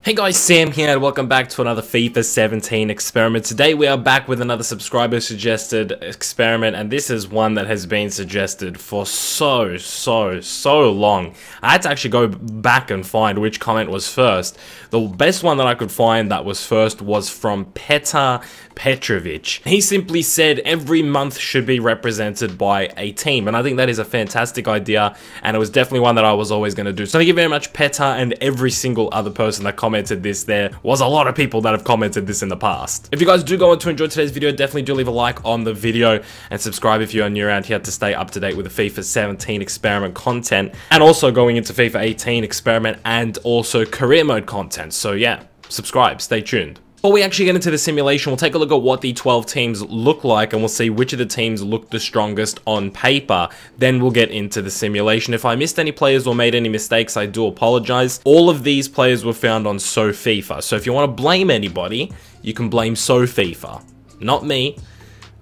Hey guys, Sam here and welcome back to another FIFA 17 experiment. Today we are back with another subscriber suggested experiment, and this is one that has been suggested for so long. I had to actually go back and find which comment was first. The best one that I could find that was first was from Petar Petrovic. He simply said every month should be represented by a team, and I think that is a fantastic idea, and it was definitely one that I was always going to do. So thank you very much, Petar, and every single other person that commented this. There was a lot of people that have commented this in the past. If you guys do go on to enjoy today's video, definitely do leave a like on the video and subscribe if you are new around here to stay up to date with the FIFA 17 experiment content, and also going into FIFA 18 experiment and also career mode content. So yeah, subscribe, stay tuned. Before we actually get into the simulation, we'll take a look at what the 12 teams look like, and we'll see which of the teams look the strongest on paper. Then we'll get into the simulation. If I missed any players or made any mistakes, I do apologize. All of these players were found on SoFIFA. So if you want to blame anybody, you can blame SoFIFA. Not me.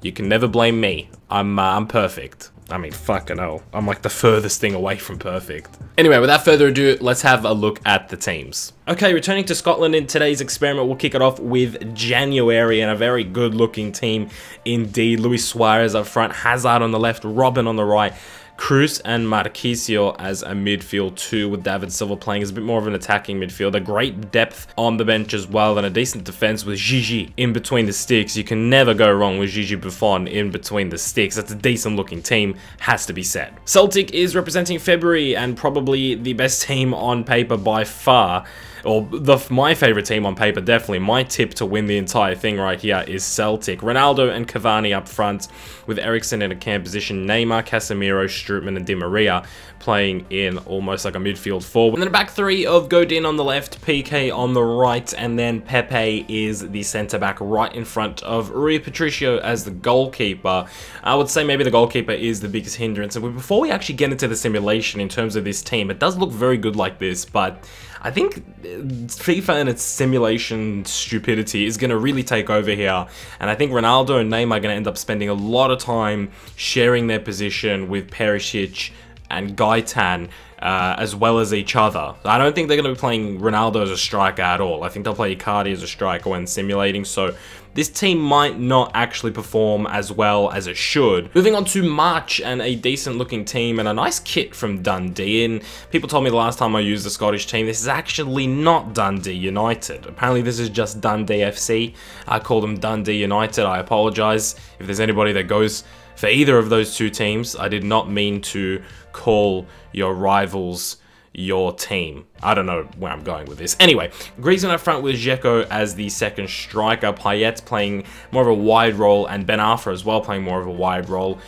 You can never blame me. I'm perfect. I mean, fucking hell. I'm like the furthest thing away from perfect. Anyway, without further ado, let's have a look at the teams. Okay, returning to Scotland in today's experiment, we'll kick it off with January and a very good looking team indeed. Luis Suarez up front, Hazard on the left, Robin on the right, Cruz and Marquisio as a midfield two, with David Silva playing as a bit more of an attacking midfielder. Great depth on the bench as well, and a decent defense with Gigi in between the sticks. You can never go wrong with Gigi Buffon in between the sticks. That's a decent looking team, has to be said. Celtic is representing February and probably the best team on paper by far. Or my favorite team on paper, definitely. My tip to win the entire thing right here is Celtic. Ronaldo and Cavani up front, with Eriksen in a cam position, Neymar, Casemiro, Strootman and Di Maria playing in almost like a midfield forward. And then a back three of Godin on the left, PK on the right, and then Pepe is the centre-back right in front of Rui Patricio as the goalkeeper. I would say maybe the goalkeeper is the biggest hindrance. And before we actually get into the simulation in terms of this team, it does look very good like this, but I think FIFA and its simulation stupidity is going to really take over here, and I think Ronaldo and Neymar are going to end up spending a lot of time sharing their position with Perisic and Gaetan, as well as each other. I don't think they're going to be playing Ronaldo as a striker at all. I think they'll play Icardi as a striker when simulating, so this team might not actually perform as well as it should. Moving on to March, and a decent looking team and a nice kit from Dundee. And people told me the last time I used the Scottish team, this is actually not Dundee United. Apparently this is just Dundee FC. I call them Dundee United. I apologize if there's anybody that goes for either of those two teams. I did not mean to call your rivals your team. I don't know where I'm going with this. Anyway, Griezmann up front with Dzeko as the second striker, Payet playing more of a wide role, and Ben Arfa as well playing more of a wide role,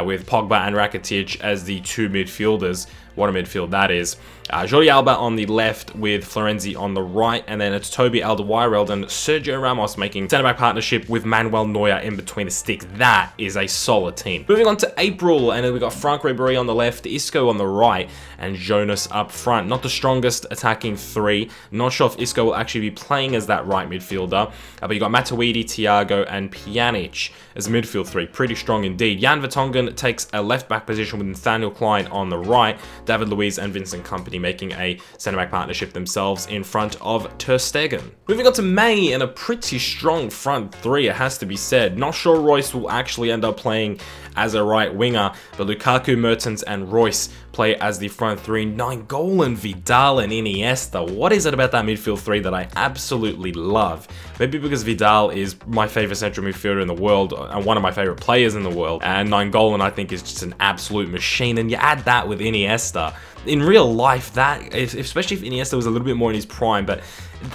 with Pogba and Rakitic as the two midfielders. What a midfield that is. Jordi Alba on the left with Florenzi on the right, and then it's Toby Alderweireld and Sergio Ramos making centre-back partnership with Manuel Neuer in between the sticks. That is a solid team. Moving on to April, and then we've got Franck Ribéry on the left, Isco on the right, and Jonas up front. Not the strongest attacking three. Not sure if Isco will actually be playing as that right midfielder, but you got Matuidi, Thiago, and Pjanic as a midfield three. Pretty strong indeed. Jan Vertonghen takes a left-back position with Nathaniel Klein on the right, David Luiz and Vincent Kompany making a centre-back partnership themselves in front of Ter Stegen. Moving on to May, and a pretty strong front three, it has to be said. Not sure Royce will actually end up playing as a right winger, but Lukaku, Mertens and Royce play as the front three. Nainggolan, Vidal and Iniesta. What is it about that midfield three that I absolutely love? Maybe because Vidal is my favourite central midfielder in the world and one of my favourite players in the world, and Nainggolan I think is just an absolute machine, and you add that with Iniesta. In real life, that, especially if Iniesta was a little bit more in his prime, but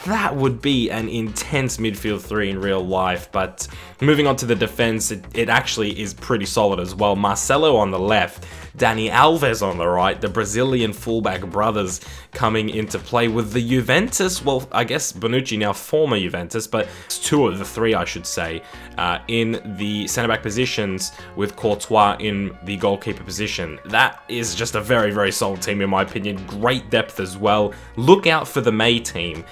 that would be an intense midfield three in real life. But moving on to the defense, it actually is pretty solid as well. Marcelo on the left, Dani Alves on the right, the Brazilian fullback brothers coming into play with the Juventus, well, I guess Bonucci now former Juventus, but it's two of the three, I should say, in the centre-back positions, with Courtois in the goalkeeper position. That is just a very solid team in my opinion. Great depth as well. Look out for the May team.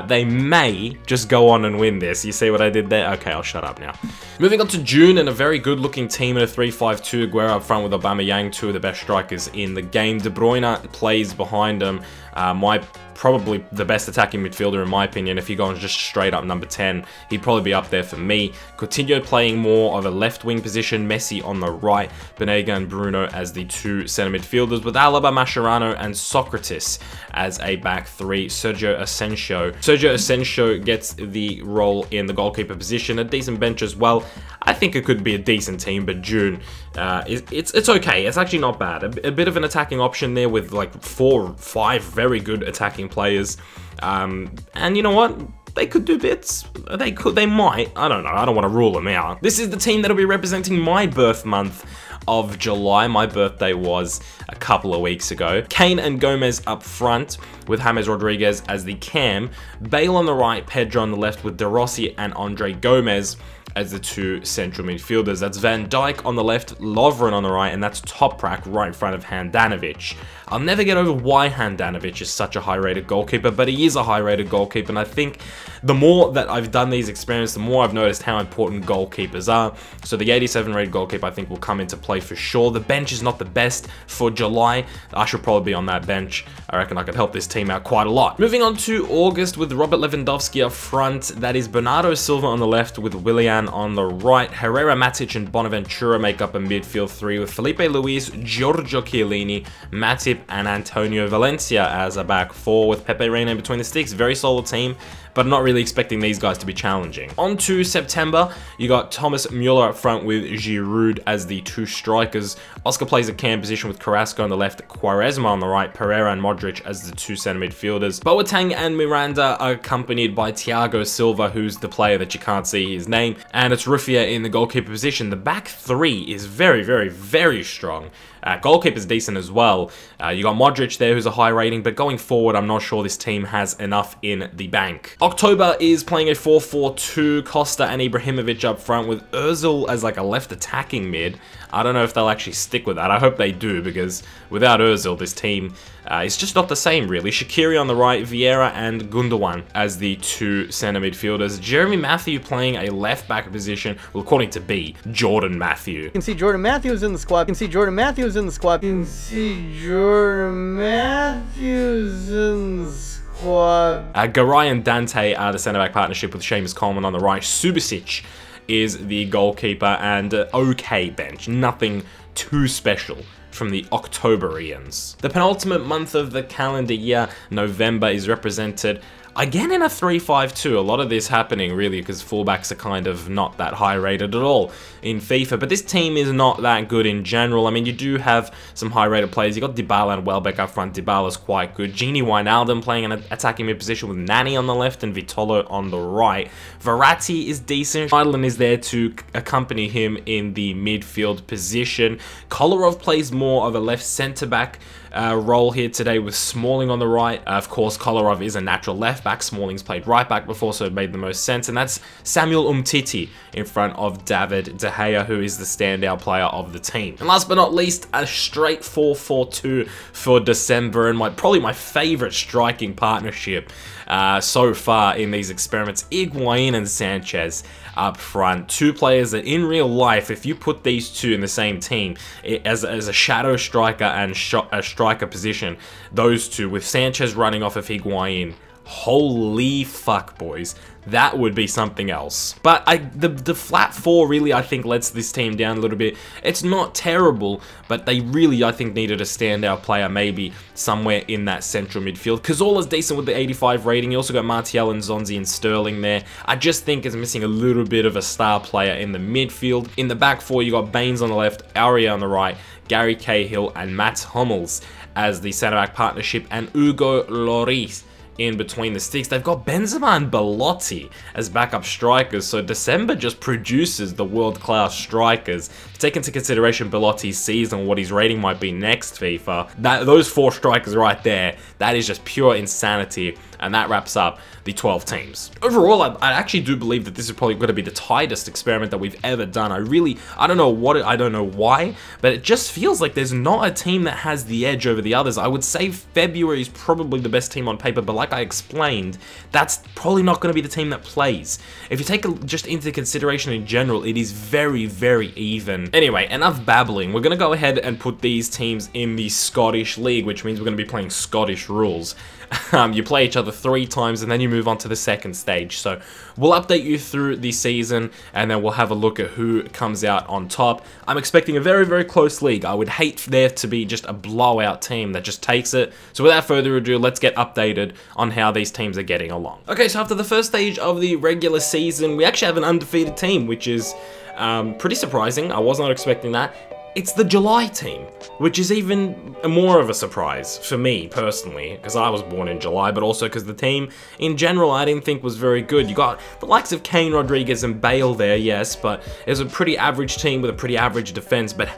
They may just go on and win this. You see what I did there? Okay, I'll shut up now. Moving on to June, and a very good looking team in a 3-5-2. Aguero up front with Aubameyang, two of the best strikers in the game. De Bruyne plays behind him. My probably the best attacking midfielder in my opinion. If you're going just straight up number 10, he'd probably be up there for me. Coutinho playing more of a left wing position, Messi on the right, Banega and Bruno as the two centre midfielders, with Alaba, Mascherano and Socrates as a back three. Sergio Asensio gets the role in the goalkeeper position, a decent bench as well. I think it could be a decent team, but June, it's okay. It's actually not bad. A bit of an attacking option there with like 4 or 5 very good attacking players. And you know what? They could do bits. They might. I don't know. I don't want to rule them out. This is the team that'll be representing my birth month of July. My birthday was a couple of weeks ago. Kane and Gomez up front with James Rodriguez as the cam. Bale on the right, Pedro on the left with De Rossi and Andre Gomez as the two central midfielders. That's Van Dijk on the left, Lovren on the right, and that's Toprak right in front of Handanovic. I'll never get over why Handanovic is such a high-rated goalkeeper, but he is a high-rated goalkeeper, and I think the more that I've done these experiments, the more I've noticed how important goalkeepers are. So the 87-rated goalkeeper, I think, will come into play for sure. The bench is not the best for July. I should probably be on that bench. I reckon I could help this team out quite a lot. Moving on to August with Robert Lewandowski up front. That is Bernardo Silva on the left with Willian on the right. Herrera, Matic and Bonaventura make up a midfield three with Felipe Luis, Giorgio Chiellini, Matip and Antonio Valencia as a back four with Pepe Reina in between the sticks. Very solid team, but not really expecting these guys to be challenging. On to September, you got Thomas Muller up front with Giroud as the two strikers. Oscar plays a cam position with Carrasco on the left, Quaresma on the right, Pereira and Modric as the two centre midfielders. Boateng and Miranda are accompanied by Thiago Silva, who's the player that you can't see his name, and it's Rufia in the goalkeeper position. The back three is very, very, very strong. Goalkeeper's decent as well. You got Modric there, who's a high rating, but going forward, I'm not sure this team has enough in the bank. October is playing a 4-4-2, Costa and Ibrahimovic up front with Ozil as like a left attacking mid. I don't know if they'll actually stick with that. I hope they do, because without Ozil, this team is just not the same, really. Shaqiri on the right, Vieira and Gundogan as the two centre midfielders. Jeremy Matthew playing a left-back position, well, according to B, Jordan Matthew. You can see Jordan Matthews in the squad. You can see Jordan Matthews in the squad. You can see Jordan Matthews in the squad. Garay and Dante are the centre-back partnership with Seamus Coleman on the right. Subasic is the goalkeeper, and okay bench. Nothing too special from the Octoberians. The penultimate month of the calendar year, November, is represented again in a 3-5-2. A lot of this happening really because fullbacks are kind of not that high rated at all in FIFA, but this team is not that good in general. I mean, you do have some high rated players. You got Dybala and Welbeck up front. Dybala's quite good. Gini Wijnaldum playing an attacking mid position with Nani on the left and Vitolo on the right. Verratti is decent. Schneiderlin is there to accompany him in the midfield position. Kolarov plays more of a left centre back role here today with Smalling on the right. Of course, Kolarov is a natural left back. Smalling's played right back before, so it made the most sense. And that's Samuel Umtiti in front of David De Gea, who is the standout player of the team. And last but not least, a straight 4-4-2 for December, and probably my favorite striking partnership so far in these experiments. Higuain and Sanchez up front. Two players that in real life, if you put these two in the same team as a shadow striker and a striker position, those two with Sanchez running off of Higuain, holy fuck, boys. That would be something else. But the flat four really, I think, lets this team down a little bit. It's not terrible, but they really, I think, needed a standout player maybe somewhere in that central midfield. Cazorla's decent with the 85 rating. You also got Martial and Zonzi and Sterling there. I just think it's missing a little bit of a star player in the midfield. In the back four, you got Baines on the left, Aurier on the right, Gary Cahill and Matt Hummels as the centre-back partnership, and Hugo Lloris in between the sticks. They've got Benzema and Belotti as backup strikers, so December just produces the world-class strikers. Take into consideration Belotti's season, what his rating might be next FIFA. Those four strikers right there, that is just pure insanity, and that wraps up the 12 teams. Overall, I actually do believe that this is probably going to be the tightest experiment that we've ever done. I don't know why, but it just feels like there's not a team that has the edge over the others. I would say February is probably the best team on paper, but like I explained, that's probably not going to be the team that plays. If you take just into consideration in general, it is very, very even. Anyway, enough babbling. We're going to go ahead and put these teams in the Scottish League, which means we're going to be playing Scottish rules. You play each other 3 times and then you move on to the second stage. So we'll update you through the season and then we'll have a look at who comes out on top. I'm expecting a very, very close league. I would hate there to be just a blowout team that just takes it. So without further ado, let's get updated on how these teams are getting along. Okay, so after the first stage of the regular season, we actually have an undefeated team, which is pretty surprising. I was not expecting that. It's the July team, which is even more of a surprise for me personally, because I was born in July, but also because the team in general I didn't think was very good. You got the likes of Kane, Rodriguez, and Bale there, yes, but it was a pretty average team with a pretty average defense. But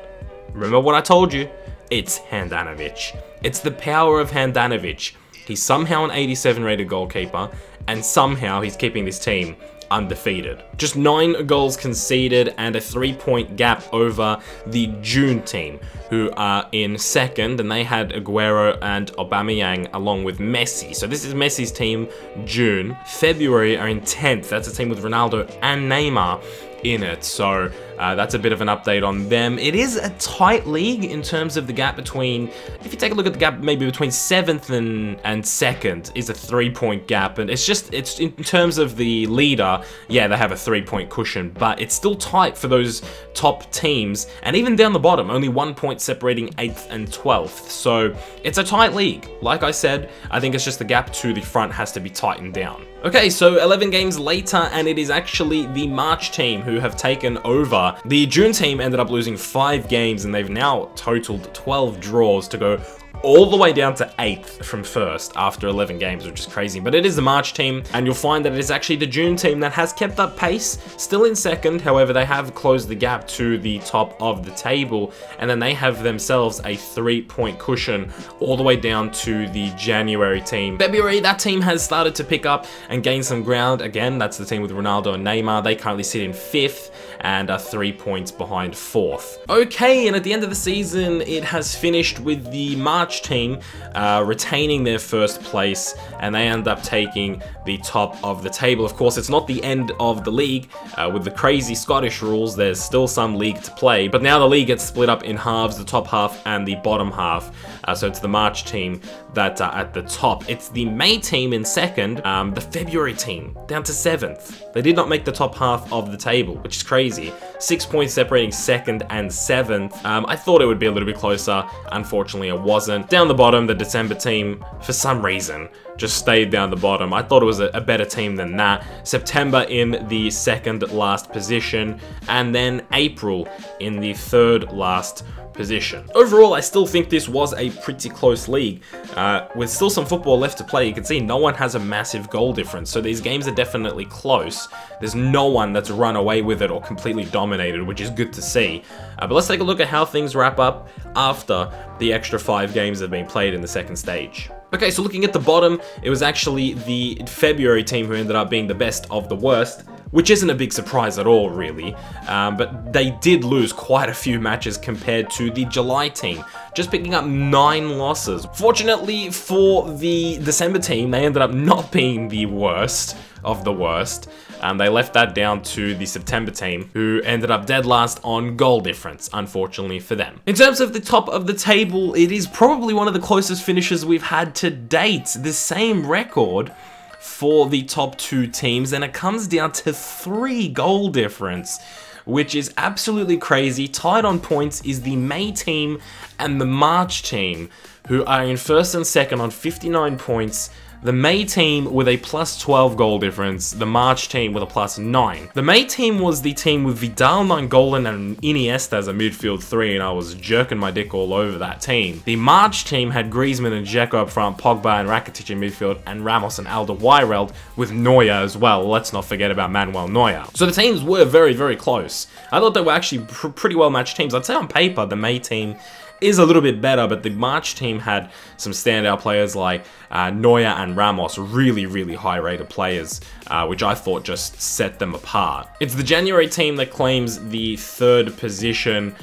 remember what I told you? It's Handanovic. It's the power of Handanovic. He's somehow an 87 rated goalkeeper, and somehow he's keeping this team undefeated. Just 9 goals conceded and a 3-point gap over the June team, who are in second, and they had Aguero and Aubameyang along with Messi. So this is Messi's team. June. February are in 10th. That's a team with Ronaldo and Neymar in it. So that's a bit of an update on them. It is a tight league in terms of the gap between, if you take a look at the gap maybe between 7th and 2nd is a 3-point gap, and it's in terms of the leader, yeah, they have a 3-point cushion, but it's still tight for those top teams, and even down the bottom, only 1 point separating 8th and 12th. So it's a tight league. Like I said, I think it's just the gap to the front has to be tightened down. Okay, so 11 games later, and it is actually the March team who have taken over. The June team ended up losing 5 games, and they've now totaled 12 draws to go all the way down to 8th from 1st after 11 games, which is crazy. But it is the March team, and you'll find that it is actually the June team that has kept up pace, still in second. However, they have closed the gap to the top of the table, and then they have themselves a 3-point cushion all the way down to the January team. February, that team has started to pick up and gain some ground. Again, that's the team with Ronaldo and Neymar. They currently sit in 5th and are 3 points behind 4th. Okay, and at the end of the season, it has finished with the March team retaining their 1st place, and they end up taking the top of the table. Of course, it's not the end of the league. With the crazy Scottish rules, there's still some league to play, but now the league gets split up in halves, the top half and the bottom half. So it's the March team that are at the top. It's the May team in 2nd, the February team down to 7th. They did not make the top half of the table, which is crazy. 6 points separating 2nd and 7th. I thought it would be a little bit closer. Unfortunately, it wasn't. Down the bottom, the December team, for some reason, just stayed down the bottom. I thought it was a better team than that. September in the 2nd last position, and then April in the 3rd last position. Overall, I still think this was a pretty close league. With still some football left to play, you can see no one has a massive goal difference, so these games are definitely close. There's no one that's run away with it or completely dominated, which is good to see. But let's take a look at how things wrap up after the extra 5 games that have been played in the 2nd stage. Okay, so looking at the bottom, it was actually the February team who ended up being the best of the worst, which isn't a big surprise at all, really. But they did lose quite a few matches compared to the July team, just picking up 9 losses. Fortunately for the December team, they ended up not being the worst of the worst. They left that down to the September team, who ended up dead last on goal difference, unfortunately for them. In terms of the top of the table, it is probably one of the closest finishes we've had to date. The same record for the top 2 teams, and it comes down to 3 goal difference, which is absolutely crazy. Tied on points is the May team and the March team, who are in 1st and 2nd on 59 points. The May team with a plus 12 goal difference, the March team with a plus 9. The May team was the team with Vidal, Nainggolan, and Iniesta as a midfield 3, and I was jerking my dick all over that team. The March team had Griezmann and Dzeko up front, Pogba and Rakitic in midfield, and Ramos and Alderweireld with Neuer as well. Let's not forget about Manuel Neuer. So the teams were very, very close. I thought they were actually pretty well matched teams. I'd say on paper, the May team is a little bit better, but the March team had some standout players like Neuer and Ramos, really, really high-rated players, which I thought just set them apart. It's the January team that claims the 3rd position,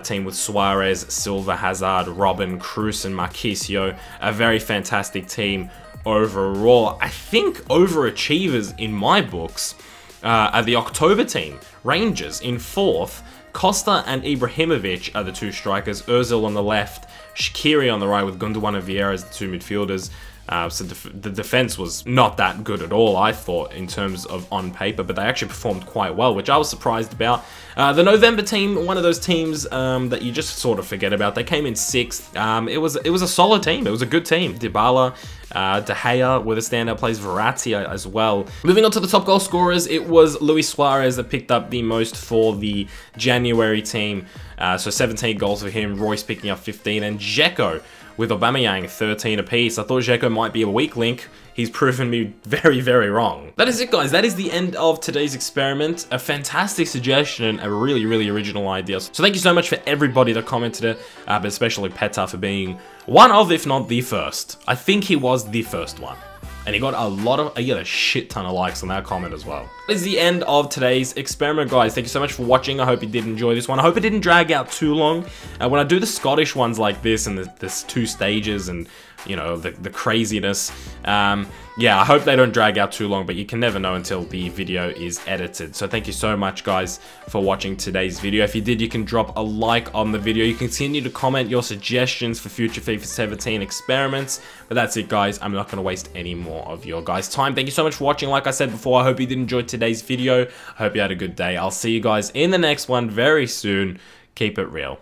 team with Suarez, Silva, Hazard, Robin, Kroos, and Marquisio, a very fantastic team overall. I think overachievers in my books are the October team, Rangers in 4th, Costa and Ibrahimovic are the 2 strikers, Ozil on the left, Shaqiri on the right with Gundogan and Vieira as the 2 midfielders. So the defense was not that good at all, I thought, in terms of on paper, but they actually performed quite well, which I was surprised about. The November team, one of those teams that you just sort of forget about. They came in 6th. It was a solid team. It was a good team. Dybala, De Gea were the standout plays, Verratti as well. Moving on to the top goal scorers, it was Luis Suarez that picked up the most for the January team. So 17 goals for him, Royce picking up 15, and Dzeko with Aubameyang 13 apiece. I thought Dzeko might be a weak link. He's proven me very, very wrong. That is it, guys. That is the end of today's experiment. A fantastic suggestion, a really, really original idea. So thank you so much for everybody that commented it, but especially Peta for being one of, if not the first. I think he was the first one. And he got a shit ton of likes on that comment as well. That is the end of today's experiment, guys. Thank you so much for watching. I hope you did enjoy this one. I hope it didn't drag out too long. When I do the Scottish ones like this, and there's 2 stages, and you know, the craziness, yeah, I hope they don't drag out too long, but you can never know until the video is edited. So thank you so much, guys, for watching today's video. If you did, you can drop a like on the video. You can continue to comment your suggestions for future FIFA 17 experiments. But that's it, guys. I'm not going to waste any more of your guys' time. Thank you so much for watching. Like I said before, I hope you did enjoy today's video. I hope you had a good day. I'll see you guys in the next one very soon. Keep it real.